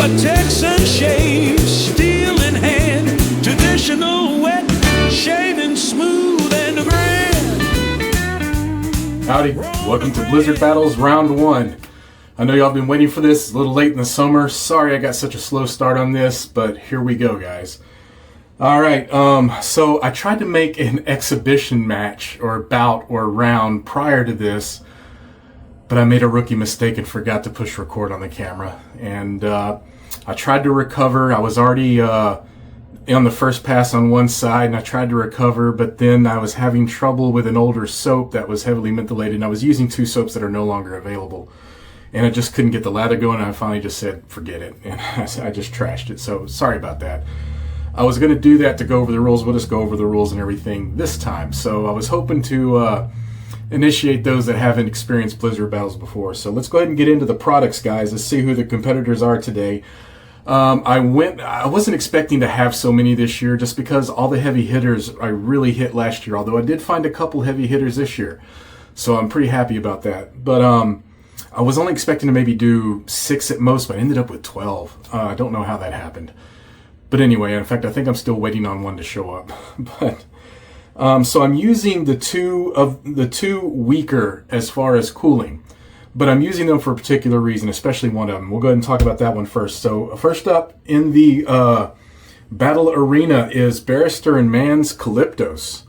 A Texan shave, steel in hand, traditional wet, shaving smooth and grand. Howdy, welcome to Blizzard Battles Round 1. I know y'all been waiting for this, it's a little late in the summer. Sorry I got such a slow start on this, but here we go, guys. Alright, so I tried to make an exhibition match, or bout, or round prior to this, but I made a rookie mistake and forgot to push record on the camera. And I tried to recover. I was already on the first pass on one side, and I tried to recover, but then I was having trouble with an older soap that was heavily mentholated, and I was using two soaps that are no longer available. And I just couldn't get the lather going, and I finally just said, forget it. And I just trashed it, so sorry about that. I was going to do that to go over the rules. We'll just go over the rules and everything this time. So I was hoping to initiate those that haven't experienced Blizzard battles before. So let's go ahead and get into the products, guys. Let's see who the competitors are today. I wasn't expecting to have so many this year just because all the heavy hitters I really hit last year, although I did find a couple heavy hitters this year. So I'm pretty happy about that. But I was only expecting to maybe do 6 at most, but I ended up with 12. I don't know how that happened. But anyway, in fact, I think I'm still waiting on one to show up. But so I'm using the two weaker as far as cooling, but I'm using them for a particular reason, especially one of them. We'll go ahead and talk about that one first. So first up in the battle arena is Barrister and Mann's Kalyptos.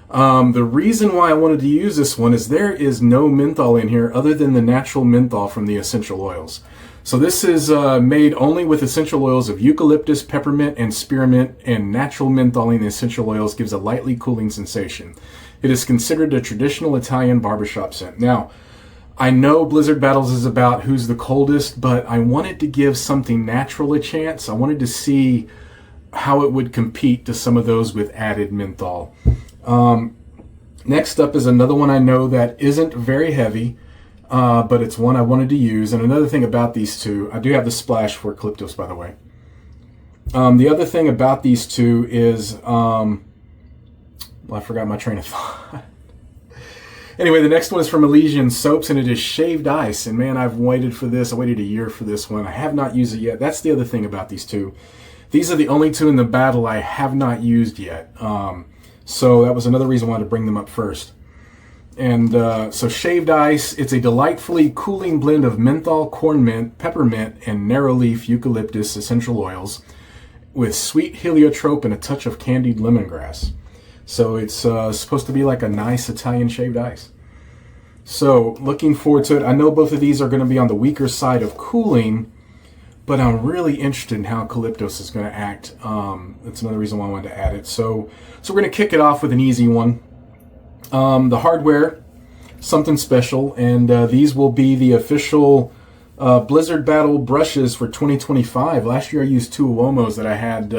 The reason why I wanted to use this one is there is no menthol in here other than the natural menthol from the essential oils. So this is made only with essential oils of eucalyptus, peppermint, and spearmint, and natural menthol in the essential oils gives a lightly cooling sensation. It is considered a traditional Italian barbershop scent. Now, I know Blizzard Battles is about who's the coldest, but I wanted to give something natural a chance. I wanted to see how it would compete to some of those with added menthol. Next up is another one I know that isn't very heavy, but it's one I wanted to use. And another thing about these two, I do have the splash for Kalyptos, by the way. The other thing about these two is, well, I forgot my train of thought. Anyway, the next one is from Elysian Soaps, and it is Shaved Ice. And man, I've waited for this. I waited a year for this one. I have not used it yet. That's the other thing about these two. These are the only two in the battle I have not used yet. So that was another reason why to bring them up first. And so Shaved Ice, it's a delightfully cooling blend of menthol, corn mint, peppermint, and narrow leaf eucalyptus essential oils with sweet heliotrope and a touch of candied lemongrass. So it's supposed to be like a nice Italian shaved ice. So looking forward to it. I know both of these are going to be on the weaker side of cooling, but I'm really interested in how Kalyptos is going to act. That's another reason why I wanted to add it. So we're going to kick it off with an easy one. The hardware, something special, and these will be the official Blizzard Battle brushes for 2025. Last year I used two Uomos that I had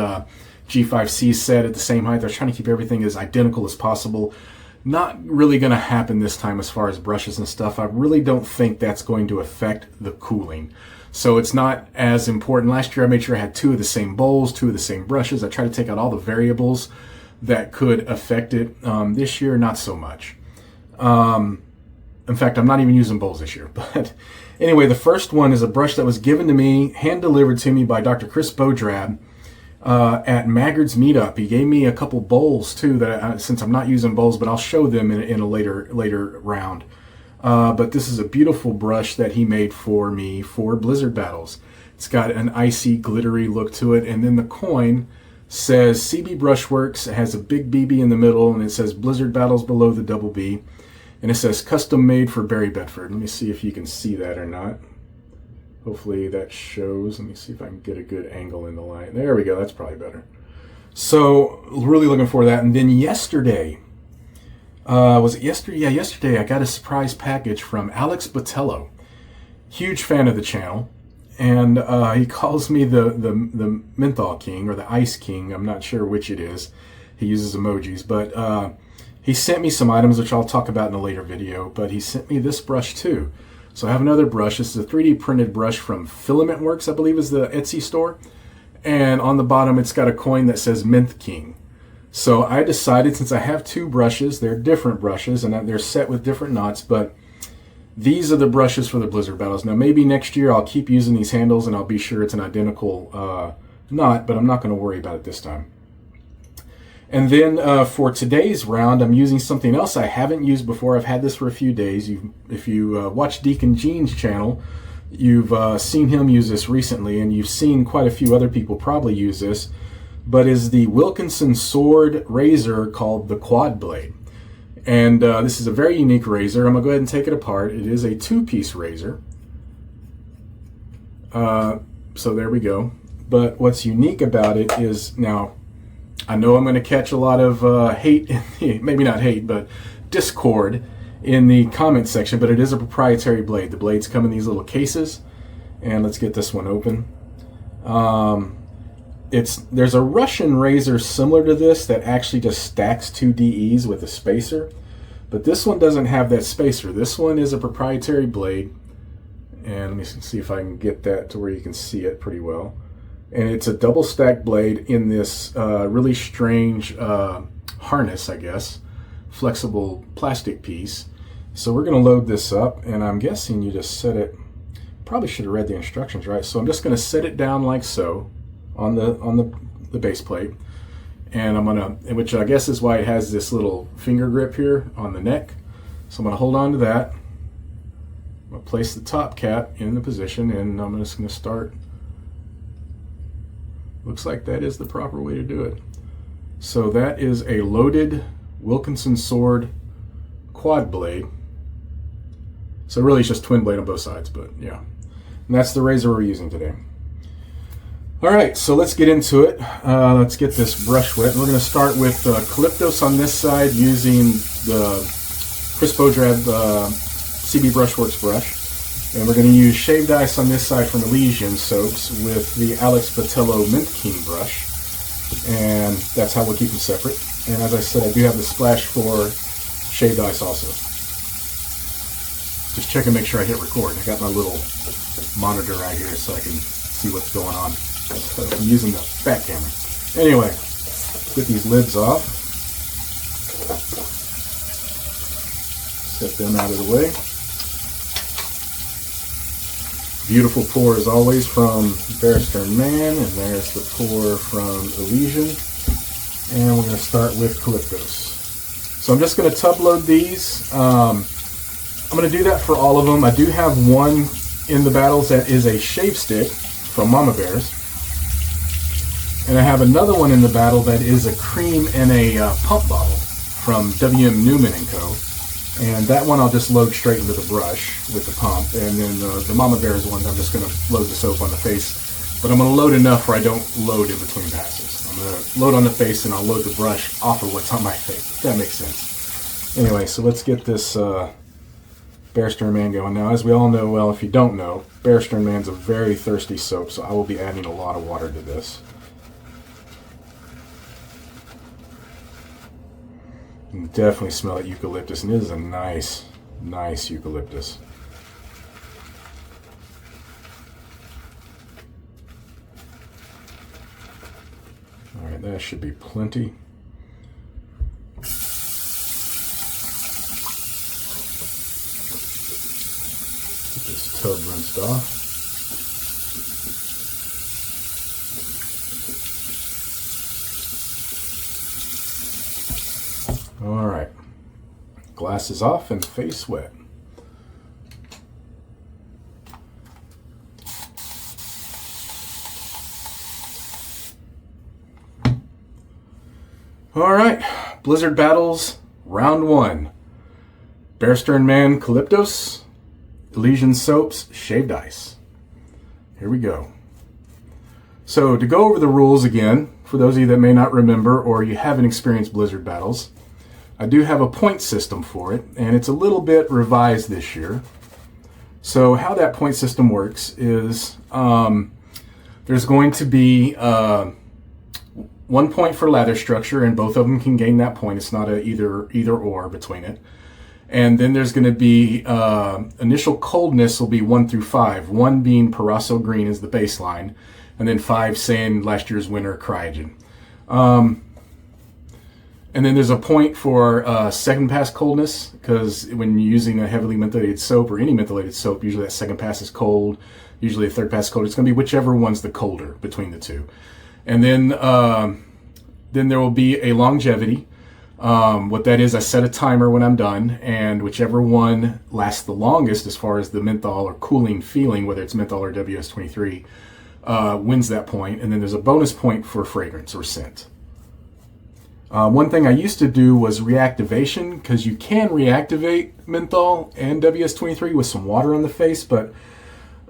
G5C set at the same height. I was trying to keep everything as identical as possible. Not really going to happen this time as far as brushes and stuff. I really don't think that's going to affect the cooling. So it's not as important. Last year I made sure I had two of the same bowls, two of the same brushes. I tried to take out all the variables that could affect it. This year, not so much. In fact, I'm not even using bowls this year. But anyway, the first one is a brush that was given to me, hand-delivered to me by Dr. Chris Bodrab at Maggard's Meetup. He gave me a couple bowls, too, that since I'm not using bowls, but I'll show them in a later round. But this is a beautiful brush that he made for me for Blizzard Battles. It's got an icy, glittery look to it, and then the coin says CB Brushworks. It has a big BB in the middle, and it says Blizzard Battles below the double B. And it says custom made for Barry Bedford. Let me see if you can see that or not. Hopefully that shows. Let me see if I can get a good angle in the light. There we go. That's probably better. So really looking for that. And then yesterday, was it yesterday? Yeah, yesterday I got a surprise package from Alex Botello. Huge fan of the channel. And he calls me the Menthol King or the Ice King. I'm not sure which it is. He uses emojis. But he sent me some items, which I'll talk about in a later video. But he sent me this brush too. So I have another brush. This is a 3D printed brush from Filament Works, I believe is the Etsy store. And on the bottom, it's got a coin that says Mint King. So I decided, since I have two brushes, they're different brushes, and they're set with different knots, but these are the brushes for the Blizzard Battles. Now maybe next year I'll keep using these handles and I'll be sure it's an identical knot, but I'm not going to worry about it this time. And then for today's round, I'm using something else I haven't used before. I've had this for a few days. If you watch Deacon Gene's channel, you've seen him use this recently, and you've seen quite a few other people probably use this, but is the Wilkinson sword razor called the Quad Blade. And this is a very unique razor. I'm going to go ahead and take it apart. It is a two-piece razor. So there we go. But what's unique about it is, now, I know I'm going to catch a lot of hate, maybe not hate, but discord in the comment section, but it is a proprietary blade. The blades come in these little cases, and let's get this one open. There's a Russian razor similar to this that actually just stacks two DEs with a spacer, but this one doesn't have that spacer. This one is a proprietary blade, and let me see if I can get that to where you can see it pretty well. And it's a double stack blade in this really strange harness, I guess, flexible plastic piece. So we're going to load this up, and I'm guessing you just set it, probably should have read the instructions, right? So I'm just going to set it down like so on the base plate, and I'm going to, which I guess is why it has this little finger grip here on the neck. So I'm going to hold on to that. I'm going to place the top cap in the position, and I'm just going to start. Looks like that is the proper way to do it. So that is a loaded Wilkinson sword quad blade. So really it's just twin blade on both sides, but yeah. And that's the razor we're using today. All right, so let's get into it. Let's get this brush wet. We're going to start with Kalyptos on this side using the Chris Bodrad CB Brushworks brush. And we're going to use Shaved Ice on this side from Elysian Soaps with the Alex Botello Mint King brush. And that's how we'll keep them separate. And as I said, I do have the splash for Shaved Ice also. Just check and make sure I hit record. I got my little monitor right here so I can see what's going on. So I'm using the back camera. Anyway, get these lids off. Set them out of the way. Beautiful pour as always from Barrister and Mann, and there's the pour from Elysian. And we're going to start with Kalyptos. So I'm just going to tub load these. I'm going to do that for all of them. I do have one in the battles that is a shave stick from Mama Bear's. And I have another one in the battle that is a cream in a pump bottle from W.M. Newman & Co. And that one I'll just load straight into the brush with the pump. And then the Mama Bear's one, I'm just going to load the soap on the face. But I'm going to load enough where I don't load in between passes. I'm going to load on the face and I'll load the brush off of what's on my face, if that makes sense. Anyway, so let's get this Barrister and Mann going. Now, as we all know, well, if you don't know, Barrister and Mann's a very thirsty soap, so I will be adding a lot of water to this. You can definitely smell that eucalyptus, and it is a nice, nice eucalyptus. All right, that should be plenty. Get this tub rinsed off. All right, glasses off and face wet. All right, Blizzard Battles, round one. Barrister and Mann Kalyptos, Elysian Soaps Shaved Ice. Here we go. So to go over the rules again, for those of you that may not remember or you haven't experienced Blizzard Battles, I do have a point system for it, and it's a little bit revised this year. So how that point system works is there's going to be 1 point for lather structure, and both of them can gain that point. It's not a either or between it. And then there's going to be initial coldness will be 1 through 5. 1 being Parasso green is the baseline, and then 5 saying last year's winner Cryogen. And then there's a point for second pass coldness, because when you're using a heavily mentholated soap or any mentholated soap, usually that second pass is cold. Usually a third pass is cold. It's going to be whichever one's the colder between the two. And then there will be a longevity. What that is, I set a timer when I'm done, and whichever one lasts the longest as far as the menthol or cooling feeling, whether it's menthol or WS-23, wins that point. And then there's a bonus point for fragrance or scent. One thing I used to do was reactivation, because you can reactivate menthol and WS-23 with some water on the face, but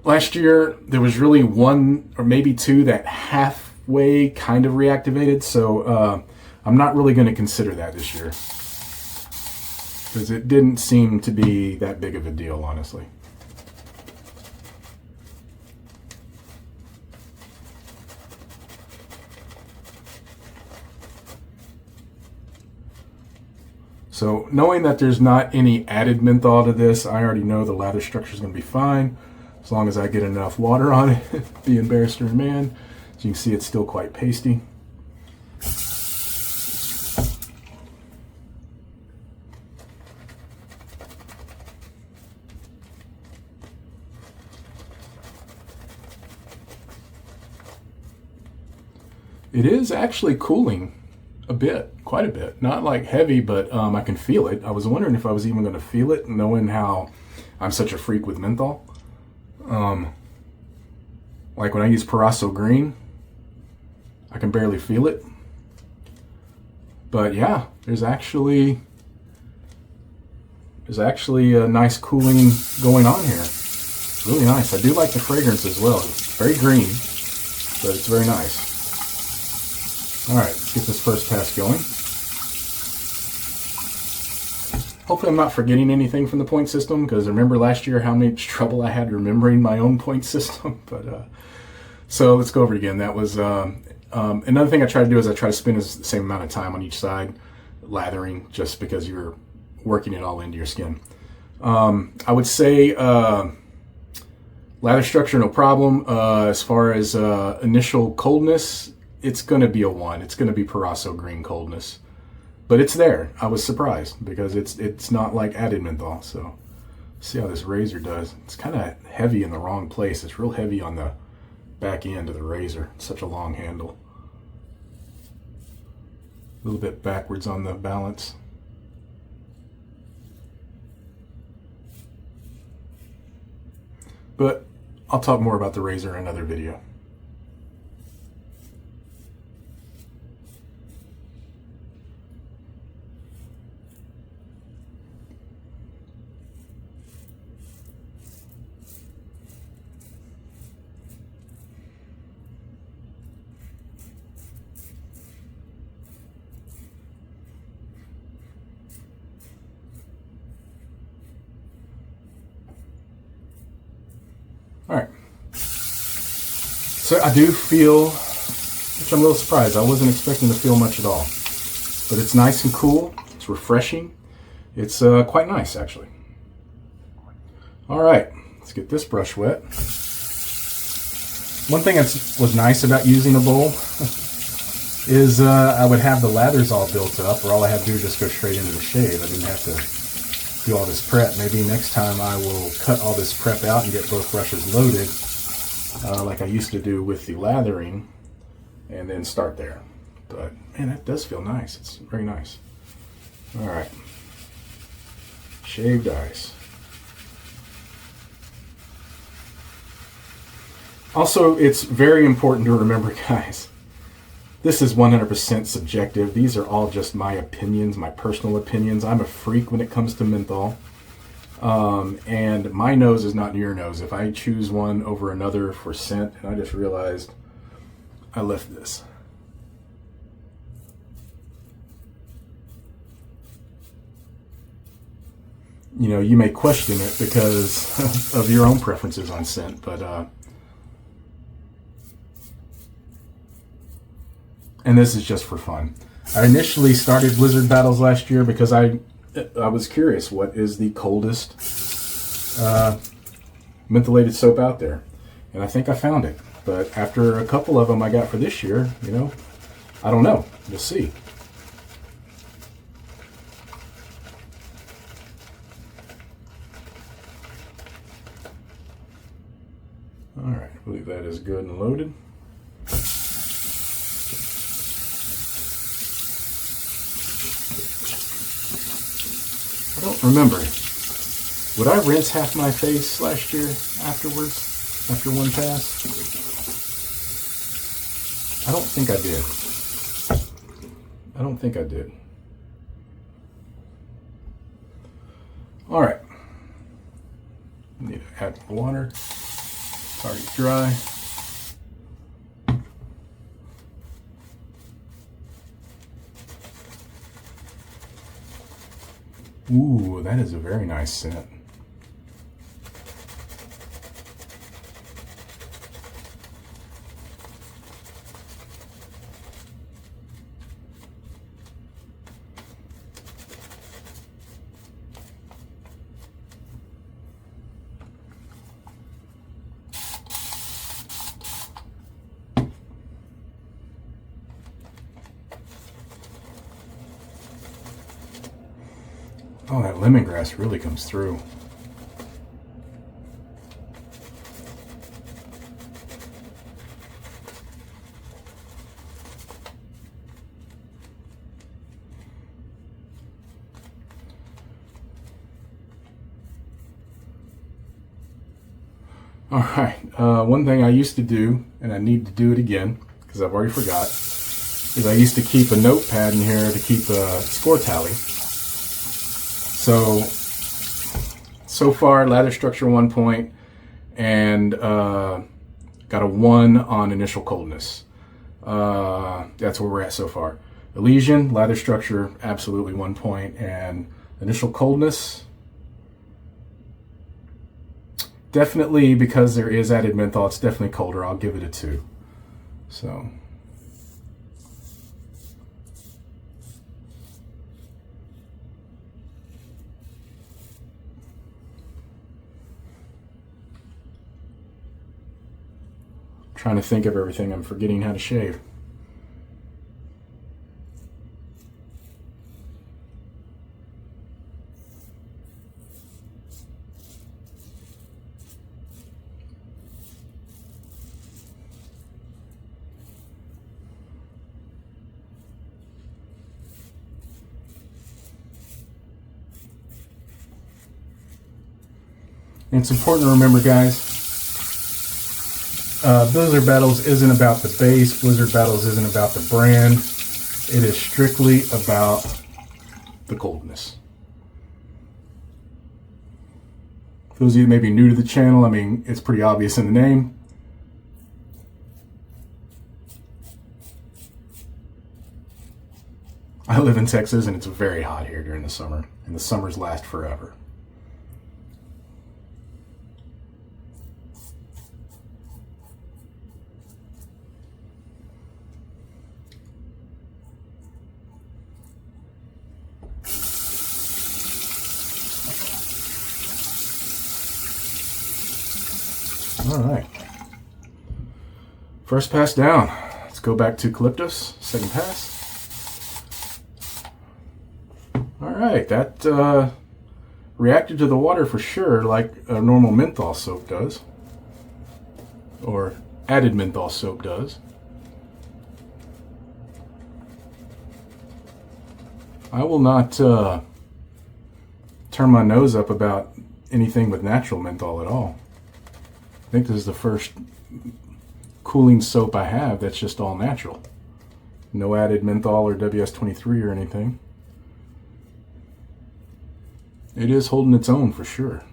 last year there was really one or maybe two that halfway kind of reactivated, so I'm not really going to consider that this year, because it didn't seem to be that big of a deal, honestly. So knowing that there's not any added menthol to this, I already know the lather structure is going to be fine as long as I get enough water on it. Being Barrister and Mann, as you can see, it's still quite pasty. It is actually cooling a bit, quite a bit. Not like heavy, but I can feel it. I was wondering if I was even going to feel it, knowing how I'm such a freak with menthol. Like when I use Parasso Green, I can barely feel it. But yeah, there's actually a nice cooling going on here. It's really nice. I do like the fragrance as well. It's very green, but it's very nice. All right, let's get this first pass going. Hopefully I'm not forgetting anything from the point system, because I remember last year how much trouble I had remembering my own point system. But so let's go over it again. That was another thing I try to do is I try to spend the same amount of time on each side lathering, just because you're working it all into your skin. I would say lather structure, no problem. As far as initial coldness, it's going to be a 1. It's going to be Parasso Green coldness. But it's there. I was surprised, because it's not like added menthol. So see how this razor does. It's kind of heavy in the wrong place. It's real heavy on the back end of the razor. It's such a long handle. A little bit backwards on the balance. But I'll talk more about the razor in another video. All right, so I do feel, which I'm a little surprised, I wasn't expecting to feel much at all, but it's nice and cool, it's refreshing, it's quite nice actually. All right, let's get this brush wet. One thing that was nice about using a bowl is I would have the lathers all built up, or all I had to do was just go straight into the shave. I didn't have to do all this prep. Maybe next time I will cut all this prep out and get both brushes loaded, like I used to do with the lathering, and then start there. But man, that does feel nice. It's very nice. All right, shaved ice. Also, it's very important to remember, guys, this is 100% subjective. These are all just my opinions, my personal opinions. I'm a freak when it comes to menthol. And my nose is not your nose. If I choose one over another for scent, and I just realized I left this. You know, you may question it because of your own preferences on scent, but and this is just for fun. I initially started Blizzard Battles last year because I was curious, what is the coldest mentholated soap out there? And I think I found it. But after a couple of them I got for this year, you know, I don't know. We'll see. is good and loaded. I don't remember. Would I rinse half my face last year afterwards, after one pass? I don't think I did. I don't think I did. All right. Need to add water. It's already dry. Ooh, that is a very nice scent. Oh, that lemongrass really comes through. All right, one thing I used to do, and I need to do it again, because I've already forgot, is I used to keep a notepad in here to keep a score tally. So far, lather structure 1 point, and got a 1 on initial coldness. That's where we're at so far. Elysian, lather structure, absolutely 1 point, and initial coldness, definitely, because there is added menthol, it's definitely colder. I'll give it a 2. So. Trying to think of everything. I'm forgetting how to shave. And it's important to remember, guys, Blizzard Battles isn't about the base. Blizzard Battles isn't about the brand. It is strictly about the coldness. For those of you who may be new to the channel, I mean, it's pretty obvious in the name. I live in Texas, and it's very hot here during the summer, and the summers last forever. All right. First pass down. Let's go back to Kalyptos. Second pass. All right. That reacted to the water for sure, like a normal menthol soap does, or added menthol soap does. I will not turn my nose up about anything with natural menthol at all. I think this is the first cooling soap I have that's just all natural. No added menthol or WS-23 or anything. It is holding its own for sure.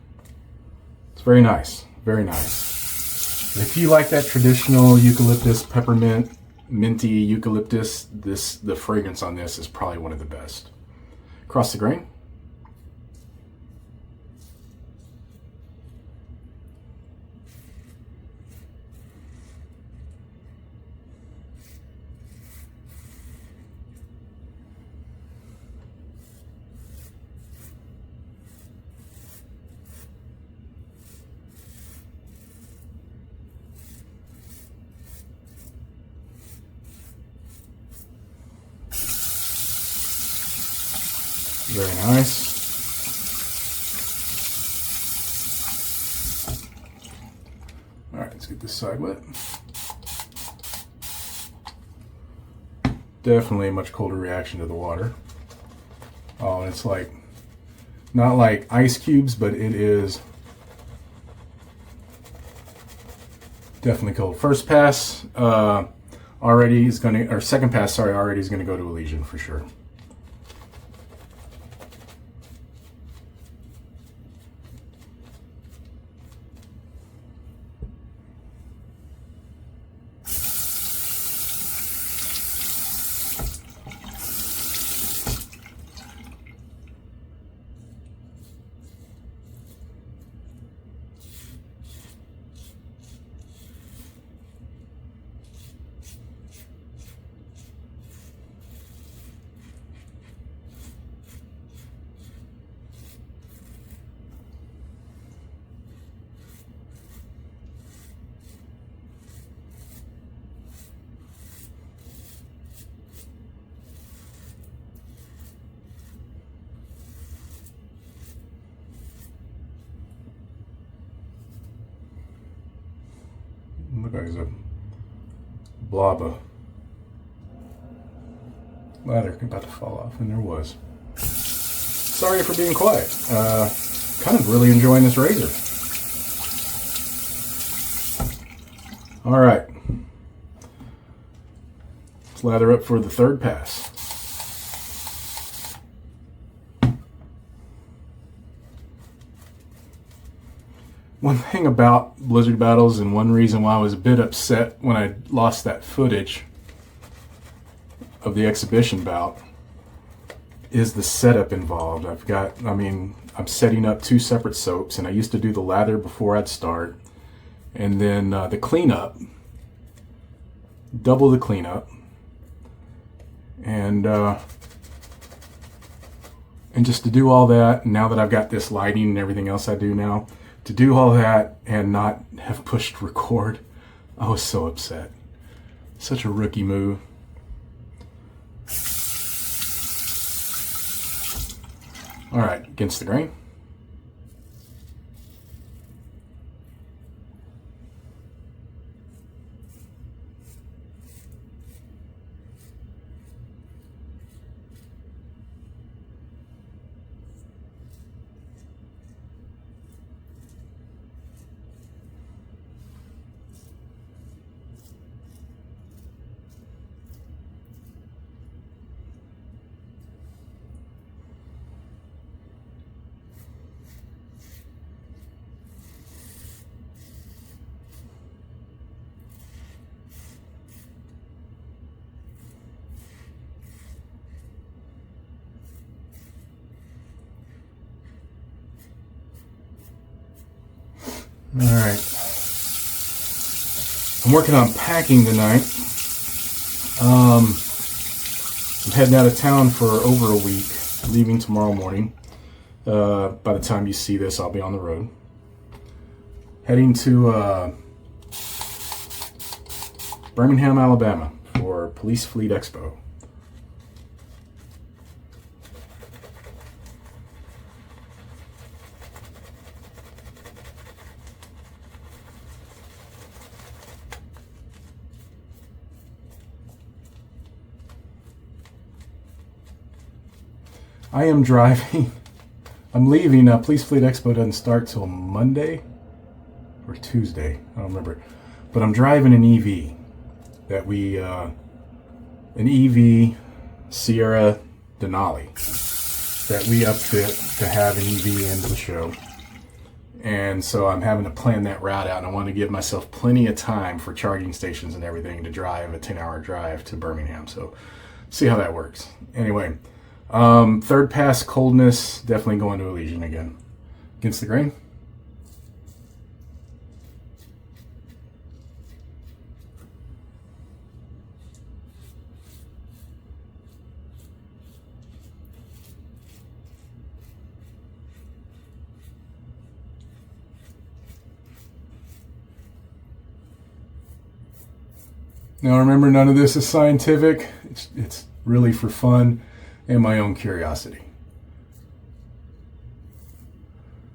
It's very nice, very nice. And if you like that traditional eucalyptus, peppermint, minty eucalyptus, the fragrance on this is probably one of the best. Across the grain. Very nice. All right, let's get this side wet. Definitely a much colder reaction to the water. Oh, and it's like, not like ice cubes, but it is definitely cold. First pass already is going to, or second pass, sorry, already is going to go to Elysian for sure. Look like there's a blob of lather about to fall off, and there was. Sorry for being quiet. Kind of really enjoying this razor. All right. Let's lather up for the third pass. One thing about blizzard battles, and one reason why I was a bit upset when I lost that footage of the exhibition bout, is the setup involved. I'm setting up 2 separate soaps, and I used to do the lather before I'd start, and then the cleanup, double the cleanup, and just to do all that, now that I've got this lighting and everything else I do now, to do all that and not have pushed record, I was so upset. Such a rookie move. All right, against the grain. All right. I'm working on packing tonight. I'm heading out of town for over a week, leaving tomorrow morning. By the time you see this, I'll be on the road. Heading to Birmingham, Alabama for Police Fleet Expo. I am driving. I'm leaving. Police Fleet Expo doesn't start till Monday or Tuesday. I don't remember. But I'm driving an EV that an EV Sierra Denali that we upfit to have an EV into the show. And so I'm having to plan that route out, and I want to give myself plenty of time for charging stations and everything to drive a 10-hour drive to Birmingham. So see how that works. Anyway. Third pass coldness, definitely going to Elysian again. Against the grain. Now remember, none of this is scientific. It's really for fun and my own curiosity.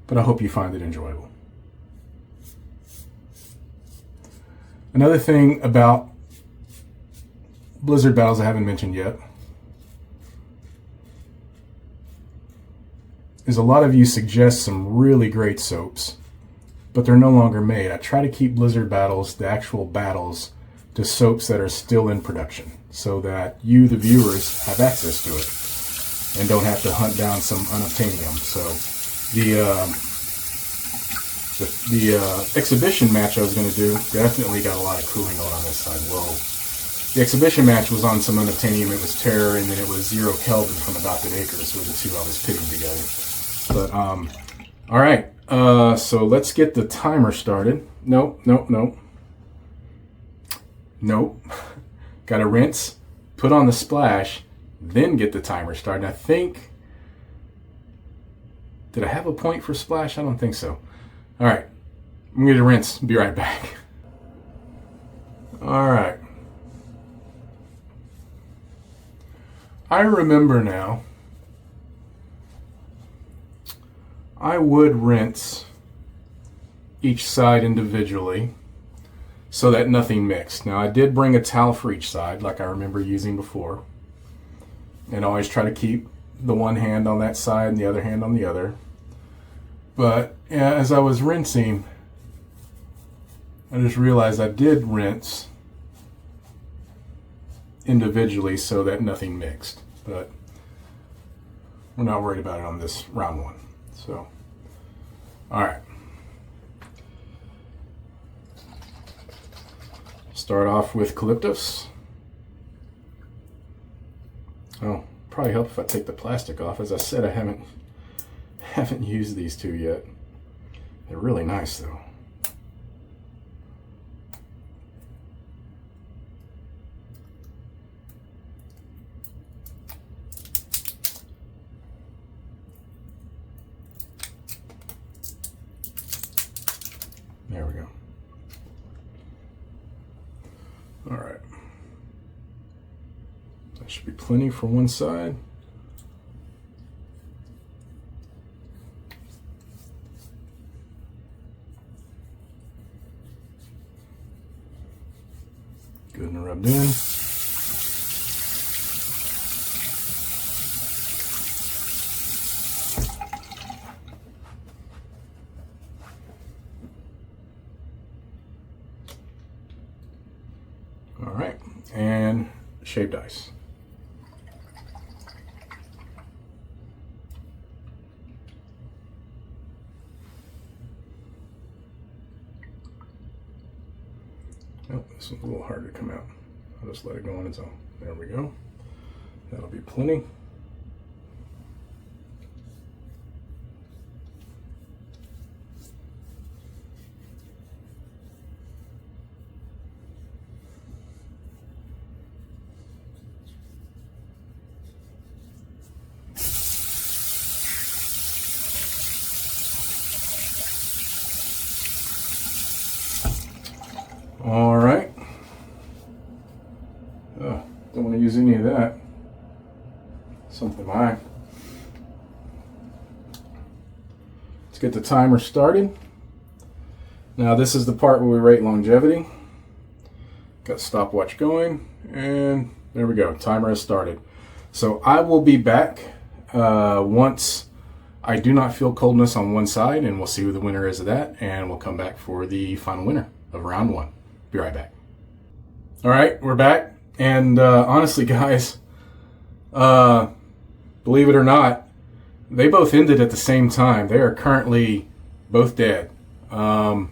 But I hope you find it enjoyable. Another thing about Blizzard Battles I haven't mentioned yet is a lot of you suggest some really great soaps, but they're no longer made. I try to keep Blizzard Battles, the actual battles, to soaps that are still in production so that you, the viewers, have access to it and don't have to hunt down some unobtainium. So the exhibition match I was going to do definitely got a lot of cooling going on this side. Whoa. The exhibition match was on some unobtainium. It was Terror, and then it was 0 Kelvin from Adopted Acres were the two I was pitting together. But, all right. So let's get the timer started. Nope. Got to rinse, put on the splash, then get the timer started. I think, did I have a point for splash? I don't think so. All right, I'm going to rinse. Be right back. All right. I remember now. I would rinse each side individually so that nothing mixed. Now, I did bring a towel for each side like I remember using before, and always try to keep the one hand on that side and the other hand on the other. But as I was rinsing, I just realized I did rinse individually so that nothing mixed. But we're not worried about it on this round one. So, all right. Start off with Kalyptos. Oh, probably help if I take the plastic off. As I said, I haven't used these two yet. They're really nice though. There we go. All right. That should be plenty for one side. Good and rubbed in. All right, and shaved ice. Oh, this one's a little hard to come out. I'll just let it go on its own. There we go. That'll be plenty. All right. Oh, don't want to use any of that. Something I. Let's get the timer started. Now this is the part where we rate longevity. Got stopwatch going, and there we go. Timer has started. So I will be back once I do not feel coldness on one side, and we'll see who the winner is of that, and we'll come back for the final winner of round one. Be right back. All right, we're back. And honestly, guys, believe it or not, they both ended at the same time. They are currently both dead. Yeah,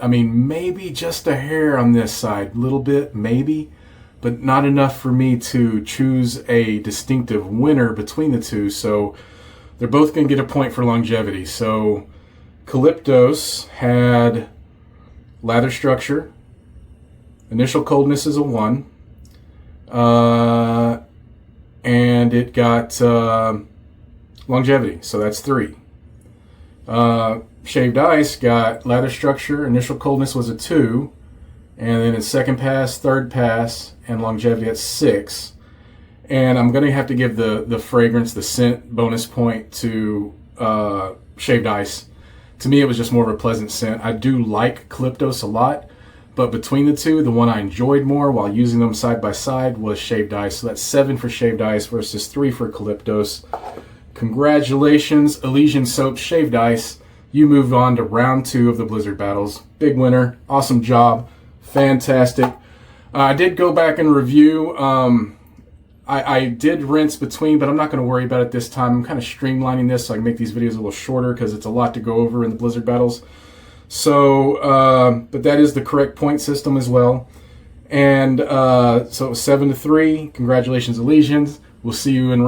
I mean, maybe just a hair on this side, a little bit, maybe, but not enough for me to choose a distinctive winner between the two. So they're both going to get a point for longevity. So Kalyptos had lather structure, initial coldness is a 1, and it got longevity, so that's 3. Shaved Ice got lather structure, initial coldness was a 2, and then its second pass, third pass, and longevity at 6. And I'm going to have to give the fragrance, the scent bonus point to Shaved Ice. To me, it was just more of a pleasant scent. I do like Kalyptos a lot, But between the two, the one I enjoyed more while using them side by side was Shaved Ice. So that's 7 for Shaved Ice versus 3 for Kalyptos. Congratulations, Elysian Soaps Shaved Ice. You moved on to round 2 of the Blizzard battles. Big winner. Awesome job. Fantastic. I did go back and review. I did rinse between, but I'm not going to worry about it this time. I'm kind of streamlining this so I can make these videos a little shorter because it's a lot to go over in the Blizzard battles. So, but that is the correct point system as well. And so it was 7-3. Congratulations, Elysians. We'll see you in.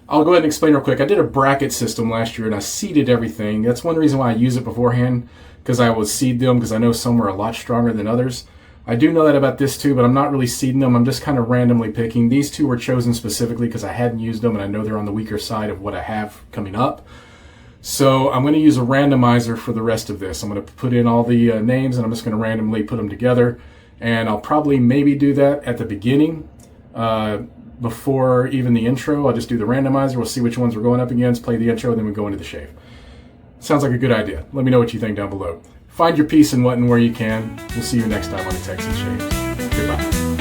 I'll go ahead and explain real quick. I did a bracket system last year and I seeded everything. That's one reason why I use it beforehand, because I would seed them because I know some were a lot stronger than others. I do know that about this too, but I'm not really seeding them. I'm just kind of randomly picking. These two were chosen specifically because I hadn't used them and I know they're on the weaker side of what I have coming up. So I'm going to use a randomizer for the rest of this. I'm going to put in all the names and I'm just going to randomly put them together. And I'll probably maybe do that at the beginning before even the intro. I'll just do the randomizer. We'll see which ones we're going up against, play the intro, and then we go into the shave. Sounds like a good idea. Let me know what you think down below. Find your peace in what and where you can. We'll see you next time on the Texas Shaves. Goodbye.